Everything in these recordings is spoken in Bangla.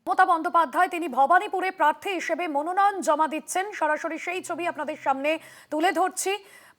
মমতা বন্দ্যোপাধ্যায় তিনি ভবানীপুরে প্রার্থী হিসেবে মনোনয়ন জমা দিচ্ছেন। সরাসরি সেই ছবি আপনাদের সামনে তুলে ধরছি।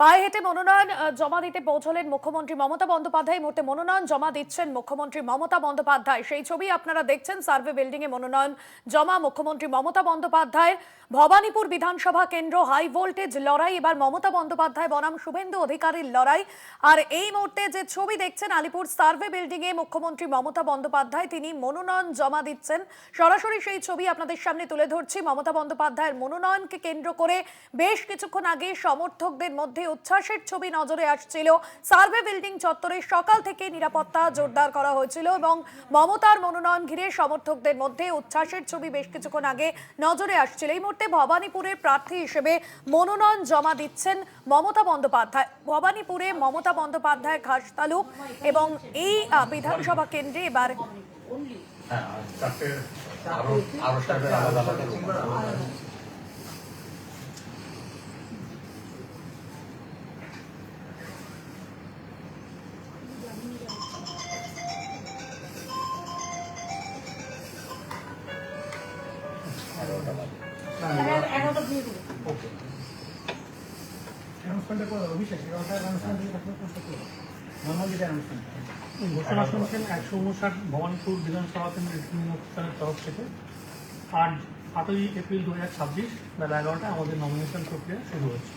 পায়ে হেঁটে মনোনয়ন জমা দিতে পৌঁছলেন মুখ্যমন্ত্রী মমতা বন্দ্যোপাধ্যায়। মুহূর্তে মনোনয়ন জমা দিচ্ছেন মুখ্যমন্ত্রী মমতা বন্দ্যোপাধ্যায়। সেই ছবি আপনারা দেখছেন। সার্ভে বিল্ডিং এ মনোনয়ন জমা মুখ্যমন্ত্রী মমতা বন্দ্যোপাধ্যায়। ভবানীপুর বিধানসভা কেন্দ্র হাই ভোল্টেজ লড়াই, এবার মমতা বন্দ্যোপাধ্যায় বনাম শুভেন্দু অধিকারীর লড়াই। আর এই মুহূর্তে যে ছবি দেখছেন আলিপুর সার্ভে বিল্ডিং এ মুখ্যমন্ত্রী মমতা বন্দ্যোপাধ্যায় তিনি মনোনয়ন জমা দিচ্ছেন। সরাসরি সেই ছবি আপনাদের সামনে তুলে ধরছি। মমতা বন্দ্যোপাধ্যায়ের মনোনয়নকে কেন্দ্র করে বেশ কিছুক্ষণ আগে সমর্থকদের মধ্যে উচ্ছ্বাসের ছবি নজরে আসছিল। সার্ভে বিল্ডিং চত্বরে সকাল থেকে নিরাপত্তা জোরদার করা হয়েছিল এবং মমতার মনোনয়ন ঘিরে সমর্থকদের মধ্যে উচ্ছ্বাসের ছবি বেশ কিছুক্ষণ আগে নজরে আসছিল। এই মুহূর্তে ভবানীপুরের প্রার্থী হিসেবে মনোনয়ন জমা দিচ্ছেন মমতা বন্দ্যোপাধ্যায়। ভবানীপুরে মমতা বন্দ্যোপাধ্যায়ের খাস তালুক এবং এই বিধানসভা কেন্দ্রে এবার ঘোষণা শুনছেন 159 ভবানীপুর বিধানসভা কেন্দ্রের তৃণমূলের তরফ থেকে। আজ 7ই এপ্রিল 2026 বেলা 11টায় আমাদের নমিনেশন প্রক্রিয়া শুরু হচ্ছে।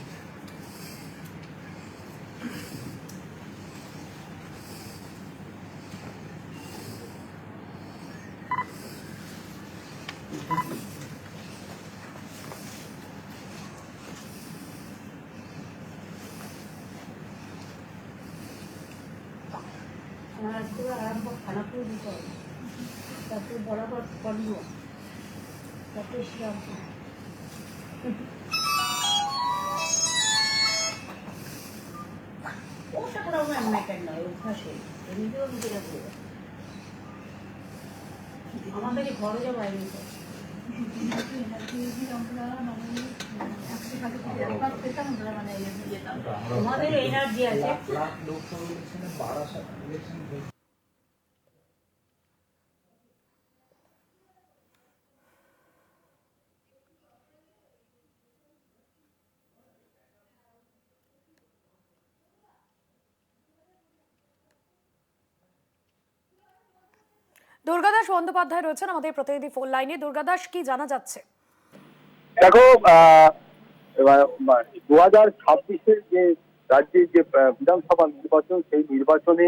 আরম্ভ খানাপুর বিপদ, তারপরে বরাবর কলিও, তারপরে শ্রীরামপুর। ওটা করা আমার ম্যাটার নয়, অভ্যাসে এমনিতেও নিজেরা করে আমার কাছে ঘরে যা বাইরে তোমাদের এনার্জি আছে। দুর্গাদাস বন্দ্যোপাধ্যায় রয়েছেন আমাদের প্রতিনিধি ফোন লাইনে। দুর্গাদাস, কি জানা যাচ্ছে? দেখো, 2026-এর যে রাজ্যের যে বিধানসভা নির্বাচন, সেই নির্বাচনে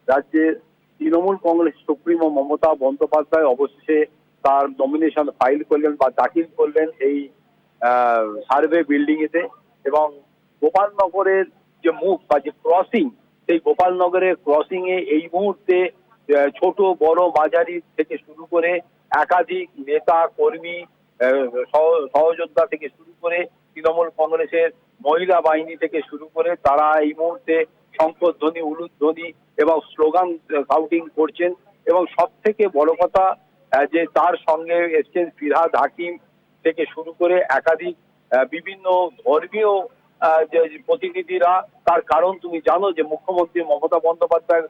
রাজ্যের তৃণমূল কংগ্রেস সুপ্রিমো মমতা বন্দ্যোপাধ্যায় অবশেষে তার নমিনেশন ফাইল করলেন বা দাখিল করলেন এই সার্ভে বিল্ডিং এতে। এবং গোপালনগরের যে মুখ বা যে ক্রসিং, সেই গোপালনগরের ক্রসিং এ এই মুহূর্তে ছোট বড় মাঝারি থেকে শুরু করে একাধিক নেতা কর্মী, সহযোদ্ধা থেকে শুরু করে তৃণমূল কংগ্রেসের মহিলা বাহিনী থেকে শুরু করে তারা এই মুহূর্তে শঙ্খধ্বনি, উলুধ্বনি এবং স্লোগান কাউন্টিং করছেন। এবং সব থেকে বড় কথা যে তার সঙ্গে এসছেন ফিরহাদ হাকিম থেকে শুরু করে একাধিক বিভিন্ন ধর্মীয় যে প্রতিনিধিরা। তার কারণ তুমি জানো যে মুখ্যমন্ত্রী মমতা বন্দ্যোপাধ্যায়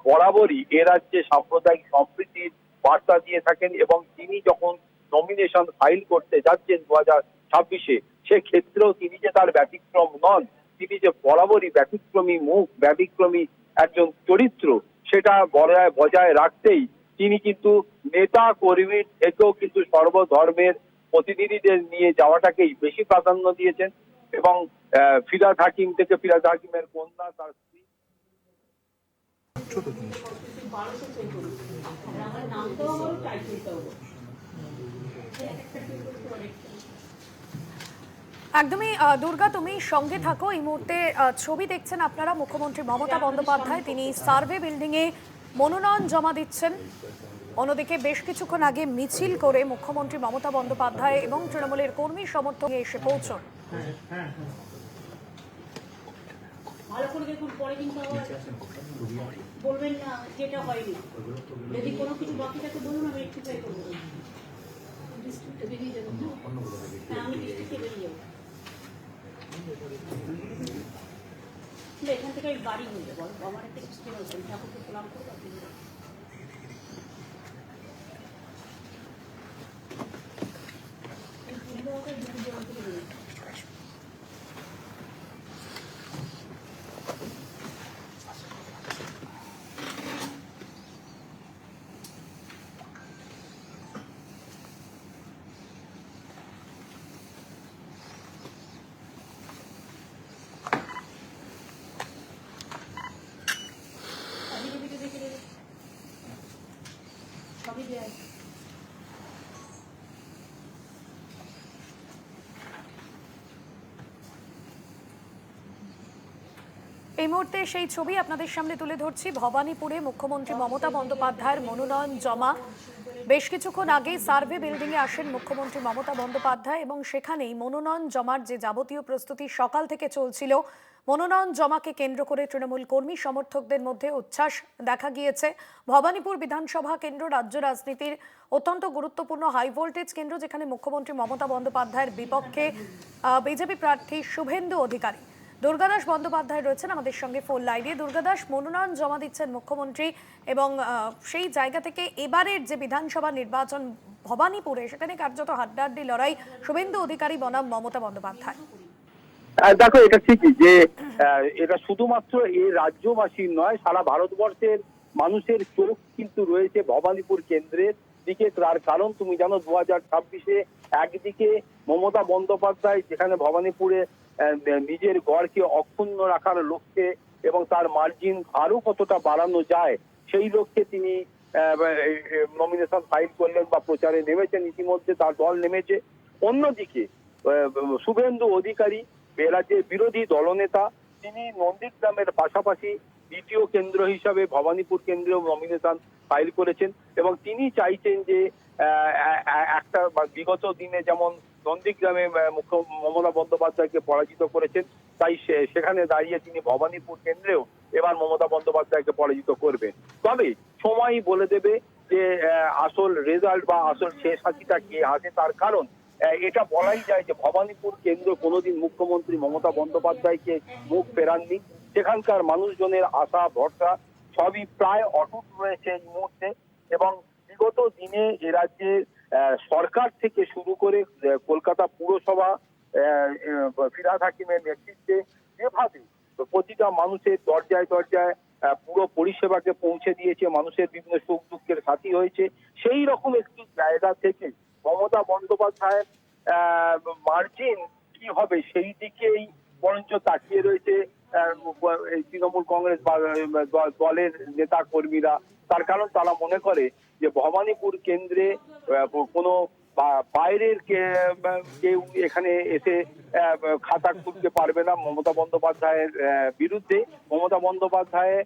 বরাবরই এ রাজ্যে সাম্প্রদায়িক সম্প্রীতির বার্তা দিয়ে থাকেন এবং তিনি যখন নমিনেশন ফাইল করতে যাচ্ছেন 2026-এ, সেক্ষেত্রেও তিনি যে তার ব্যতিক্রম নন, তিনি যে বরাবরই ব্যতিক্রমী মুখ, ব্যতিক্রমী একজন চরিত্র, সেটা বজায় রাখতেই তিনি কিন্তু নেতা কর্মীর থেকেও কিন্তু সর্বধর্মের প্রতিনিধিদের নিয়ে যাওয়াটাকেই বেশি প্রাধান্য দিয়েছেন। এবং ফিরহাদ হাকিম থেকে ফিরহাদ হাকিমের কন্যা, তার স্ত্রী একদমই। দুর্গা, তুমি সঙ্গে থাকো। এই মুহূর্তে ছবি দেখছেন আপনারা। মুখ্যমন্ত্রী মমতা বন্দ্যোপাধ্যায় তিনি সার্ভে বিল্ডিং এ মনোনয়ন জমা দিচ্ছেন। অন্যদিকে বেশ কিছুক্ষণ আগে মিছিল করে মুখ্যমন্ত্রী মমতা বন্দ্যোপাধ্যায় এবং তৃণমূলের কর্মী সমর্থক এসে পৌঁছন। ভালো করে দেখুন, পরে কিন্তু বলবেন না যেটা হয়নি। যদি কোনো কিছু বাকি থাকে বলুন, আমি রেকটিফাই করবো। ডিস্ট্রিক্টে বেরিয়ে যাবেন না? হ্যাঁ, আমি ডিস্ট্রিক্টে বেরিয়ে যাবো। এখান থেকে বাড়ি হয়ে যাবো। আমার একটা সিস্টেম আছে, ঠাকুরকে প্রণাম করবো। সবই দেয়। এই মুহূর্তে সেই ছবি আপনাদের সামনে তুলে ধরছি। ভবানীপুরে মুখ্যমন্ত্রী মমতা বন্দ্যোপাধ্যায়ের মনোনয়ন জমা। বেশ কিছুক্ষণ আগেই সার্ভে বিল্ডিংয়ে আসেন মুখ্যমন্ত্রী মমতা বন্দ্যোপাধ্যায় এবং সেখানেই মনোনয়ন জমার যে যাবতীয় প্রস্তুতি সকাল থেকে চলছিল, মনোনয়ন জমাকে কেন্দ্র করে তৃণমূল কর্মী সমর্থকদের মধ্যে উচ্ছ্বাস দেখা গিয়েছে। ভবানীপুর বিধানসভা কেন্দ্র রাজ্য রাজনীতির অত্যন্ত গুরুত্বপূর্ণ হাই ভোল্টেজ কেন্দ্র, যেখানে মুখ্যমন্ত্রী মমতা বন্দ্যোপাধ্যায়ের বিপক্ষে বিজেপি প্রার্থী শুভেন্দু অধিকারী। দুর্গাদাস বন্দ্যোপাধ্যায় রয়েছেন আমাদের সঙ্গে ফোন লাইনে। দুর্গাদাস, মনোনয়ন জমা দিচ্ছেন মুখ্যমন্ত্রী এবং সেই জায়গা থেকে এবারের যে বিধানসভা নির্বাচন ভবানীপুরে, সেখানে কার্যত হাড্ডাহাড্ডি লড়াই শুভেন্দু অধিকারী বনাম মমতা বন্দ্যোপাধ্যায়। দেখো, এটা ঠিকই যে এটা শুধুমাত্র এই রাজ্যবাসীর নয়, সারা ভারতবর্ষের মানুষের চোখ কিন্তু রয়েছে ভবানীপুর কেন্দ্রের দিকে। তার কারণ তুমি জানো, 2026-এ একদিকে মমতা বন্দ্যোপাধ্যায় যেখানে ভবানীপুরে নিজের গড়কে অক্ষুণ্ণ রাখার লক্ষ্যে এবং তার মার্জিন আরো কতটা বাড়ানো যায় সেই লক্ষ্যে তিনি নমিনেশন ফাইল করলেন বা প্রচারে নেমেছেন, ইতিমধ্যে তার দল নেমেছে। অন্যদিকে শুভেন্দু অধিকারী রাজ্যের বিরোধী দলনেতা, তিনি নন্দীগ্রামের পাশাপাশি দ্বিতীয় কেন্দ্র হিসাবে ভবানীপুর কেন্দ্রেও নমিনেশন ফাইল করেছেন এবং তিনি চাইছেন যে একটা বিগত দিনে যেমন নন্দীগ্রামে মমতা বন্দ্যোপাধ্যায়কে পরাজিত করেছেন, তাই সেখানে দাঁড়িয়ে তিনি ভবানীপুর কেন্দ্রেও এবার মমতা বন্দ্যোপাধ্যায়কে পরাজিত করবেন। তবে সময়ই বলে দেবে যে আসল রেজাল্ট বা আসল শেষ হাসিটা কে হাসে। তার কারণ এটা বলাই যায় যে ভবানীপুর কেন্দ্র কোনোদিন মুখ্যমন্ত্রী মমতা বন্দ্যোপাধ্যায়কে মুখ ফেরাননি। সেখানকার মানুষজনের আশা ভরসা সবই প্রায় অটুট রয়েছে এই মুহূর্তে এবং বিগত দিনে এ রাজ্যে সরকার থেকে শুরু করে কলকাতা পুরসভা ফিরহাদ হাকিমের নেতৃত্বে যেভাবে প্রতিটা মানুষের দরজায় দরজায় পুরো পরিষেবাকে পৌঁছে দিয়েছে, মানুষের বিভিন্ন সুখ দুঃখের সাথী হয়েছে, সেই রকম একটি জায়গা থেকে মমতা বন্দ্যোপাধ্যায়ের মার্জিন কি হবে সেই দিকেই বরঞ্চ তাকিয়ে রয়েছে তৃণমূল কংগ্রেস দলের নেতা কর্মীরা। তার কারণ তারা মনে করে যে ভবানীপুর কেন্দ্রে কোনো বাইরের কেউ এখানে এসে খাতা খুলতে পারবে না মমতা বন্দ্যোপাধ্যায়ের বিরুদ্ধে। মমতা বন্দ্যোপাধ্যায়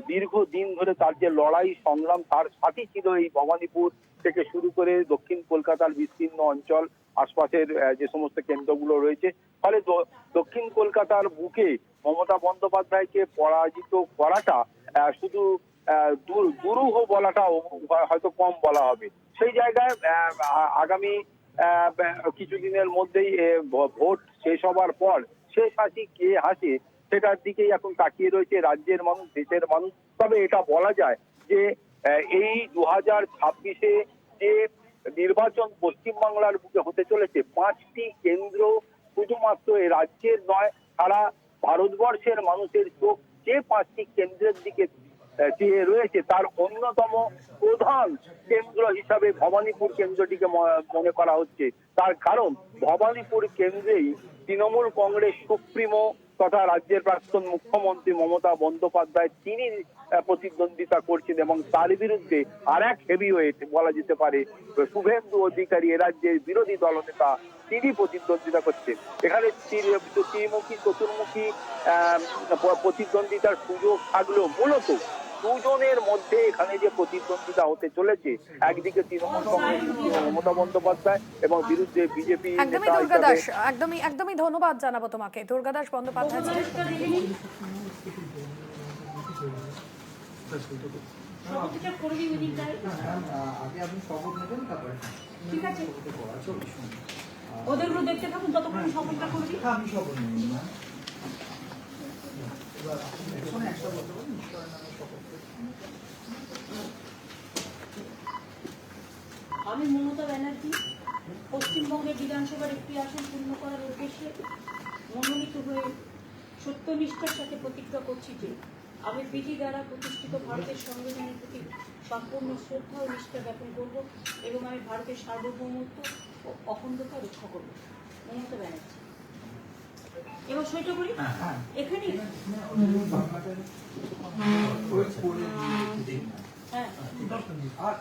দীর্ঘদিন ধরে তার যে লড়াই সংগ্রাম, তার সাথী ছিল এই ভবানীপুর থেকে শুরু করে দক্ষিণ কলকাতার বিস্তীর্ণ অঞ্চল, আশপাশের যে সমস্ত কেন্দ্রগুলো রয়েছে। ফলে দক্ষিণ কলকাতার বুকে মমতা বন্দ্যোপাধ্যায়কে পরাজিত করাটা শুধু দুরূহ বলাটা হয়তো কম বলা হবে। সেই জায়গায় আগামী কিছুদিনের মধ্যেই ভোট শেষ হবার পর শেষ হাসি কে হাসে সেটার দিকেই এখন তাকিয়ে রয়েছে রাজ্যের মানুষ, দেশের মানুষ। তবে এটা বলা যায় যে এই 2026-এ যে নির্বাচন পশ্চিমবাংলার বুকে হতে চলেছে, 5টি কেন্দ্র শুধুমাত্র এই রাজ্যের নয়, সারা ভারতবর্ষের মানুষের চোখ যে 5টি কেন্দ্রের দিকে চেয়ে রয়েছে তার অন্যতম প্রধান কেন্দ্র হিসাবে ভবানীপুর কেন্দ্রটিকে মনে করা হচ্ছে। তার কারণ ভবানীপুর কেন্দ্রেই তৃণমূল কংগ্রেস সুপ্রিমো তথা রাজ্যের প্রাক্তন মুখ্যমন্ত্রী মমতা বন্দ্যোপাধ্যায় তিনি প্রতিদ্বন্দ্বিতা করছেন এবং তার বিরুদ্ধে আর এক হেভিওয়েট বলা যেতে পারে শুভেন্দু অধিকারী, এ রাজ্যের বিরোধী দলনেতা, তিনি প্রতিদ্বন্দ্বিতা করছেন। এখানে ত্রিমুখী চতুর্মুখী প্রতিদ্বন্দ্বিতার সুযোগ থাকলেও মূলত দুজনের মধ্যে এখানে যে প্রতিদ্বন্দ্বিতা হতে চলেছে, একদিকে তৃণমূল কংগ্রেস মমতা বন্দ্যোপাধ্যায় এবং বিরুদ্ধে বিজেপি। একদমই দুর্গাদাস, একদমই ধন্যবাদ জানাবো তোমাকে। দুর্গাদাস বন্দ্যোপাধ্যায় ঠিক আছে, ওদেরগুলো দেখতে থাকুন ততক্ষণ শপথটা করবি। আমি শপথ নিই না, আমি মমতা ব্যানার্জি পশ্চিমবঙ্গের বিধানসভার একটি আসন পূর্ণ করার উদ্দেশ্যে মনোনীত হয়ে সত্যনিষ্ঠার সাথে প্রতিজ্ঞা করছি যে আমি বিধি দ্বারা প্রতিষ্ঠিত ভারতের সংবিধানের প্রতি সম্পূর্ণ শ্রদ্ধা ও নিষ্ঠা জ্ঞাপন করব এবং আমি ভারতের সার্বভৌমত্ব ও অখণ্ডতা রক্ষা করব। মমতা ব্যানার্জি। এবার সইটা করি এখানেই। হ্যাঁ দরকার নেই। আর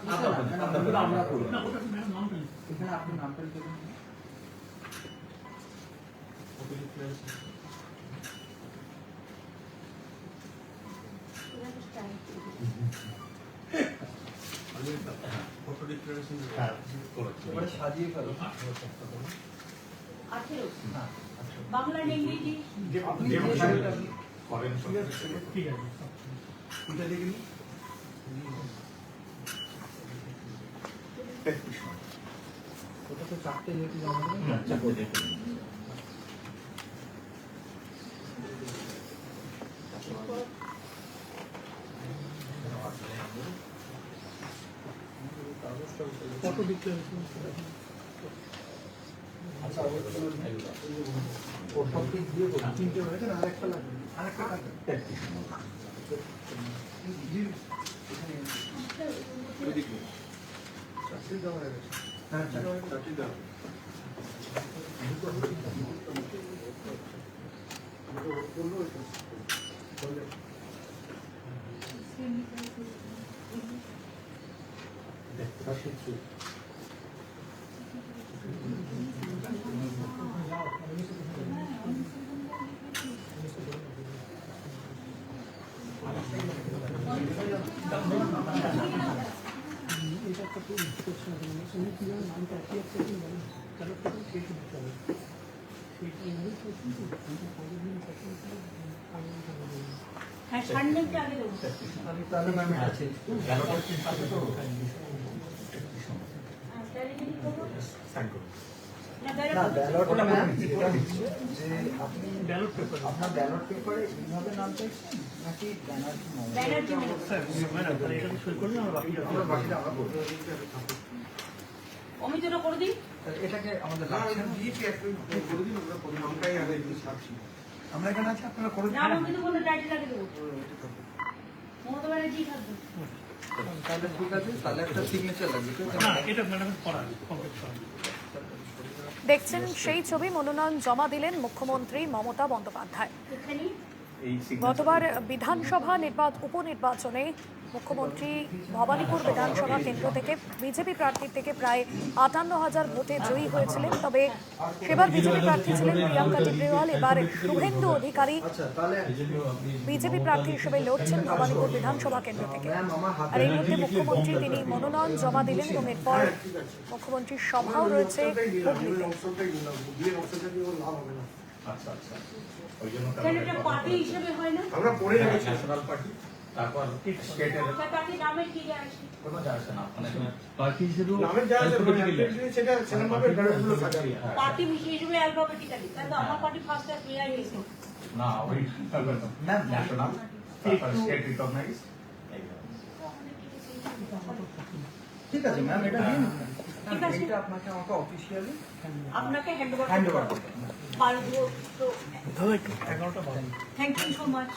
আমরা করব না, ওটা ম্যাডাম নামটা লিখুন। এখানে আপনি নামটা লিখে দিন এবারে সাজিয়ে ফেলো 18 বাংলা না ইংরেজি আপনি যে শাড়িটা ঠিক আছে। এটা দেখে নিন ওটা তো চারটে যেহেতু জমা দেবেন ফটো ডিক্লারেশন ওর সব দিক দিয়ে বলুন তিনটে হয়েছে না আরেকটা লাগবে আরেকটা লাগবে চারটে দেওয়া হয়ে গেছে হ্যাঁ চারটে দেওয়া হ্যাঁ সামনেটা আগে দেবো তাহলে ম্যাম আছে তাহলে যদি করবো না না ব্যালট ব্যালটটা ম্যাম যেটা হচ্ছে যে আপনি ব্যালট পেপার। আপনার ব্যালট পেপারে এইভাবে নাম চাইছেন নাকি ব্যানার্জি ব্যানার্জি স্যার, ম্যাডাম, তাহলে এখানে সই করলে আমরা বাকিটা আমরা বাকিটা আমরা করবো অমিতটা করে দিই তাহলে এটাকে আমাদের রাখছেন আমরা এখানে আছি আপনারা করে দিন না অমিত বলে টাইটেল আগে দেবো মমতা ব্যানার্জি থাকবে তাহলে ঠিক আছে তাহলে একটা সিগনেচার লাগবে ঠিক আছে? না, এটা ম্যাডামের করা কমপ্লিট করা। দেখছেন সেই ছবি, মনোনয়ন জমা দিলেন মুখ্যমন্ত্রী মমতা বন্দ্যোপাধ্যায়। এখানে গতবার বিধানসভা উপনির্বাচনে মুখ্যমন্ত্রী ভবানীপুর বিধানসভা কেন্দ্র থেকে বিজেপি প্রার্থীর থেকে প্রায় 58,000 ভোটে জয়ী হয়েছিলেন। তবে সেবার বিজেপি প্রার্থী ছিলেন প্রিয়াঙ্কা টেবরেওয়াল। এবার শুভেন্দু অধিকারী আচ্ছা তাহলে বিজেপি প্রার্থী হিসেবে লড়ছেন ভবানীপুর বিধানসভা কেন্দ্র থেকে। ম্যাম আমার আর এই মুহূর্তে মুখ্যমন্ত্রী তিনি মনোনয়ন জমা দিলেন এবং এরপর মুখ্যমন্ত্রীর সভাও রয়েছে হুগলিতে। আচ্ছা আচ্ছা ওই জন্য কেন এটা পার্টি হিসেবে হয় না আমরা পড়ে রেখেছি ন্যাশনাল পার্টি তারপর স্টেটের আচ্ছা পার্টি নামে কি যায় কোনো যায় আসে না মানে পার্টি হিসেবেও নামের যায় আসে সেটা সেরকমভাবে ব্যালটগুলো সাজাবে পার্টি হিসেবে অ্যালফাবেটিক্যালি তাহলে আমার পার্টি ফার্স্ট আর প্লেয়ার গেছে না ওই ন্যাশনাল তারপর স্টেট রিকগনাইজ ঠিক আছে ম্যাম এটা দিন ঠিক আছে। এটা আপনাকে আমাকে অফিসিয়ালি আপনাকে হ্যান্ড হ্যান্ড ওভার করতে হবে ভালো তো দাদা একটু 11টা বাজে। Thank you so much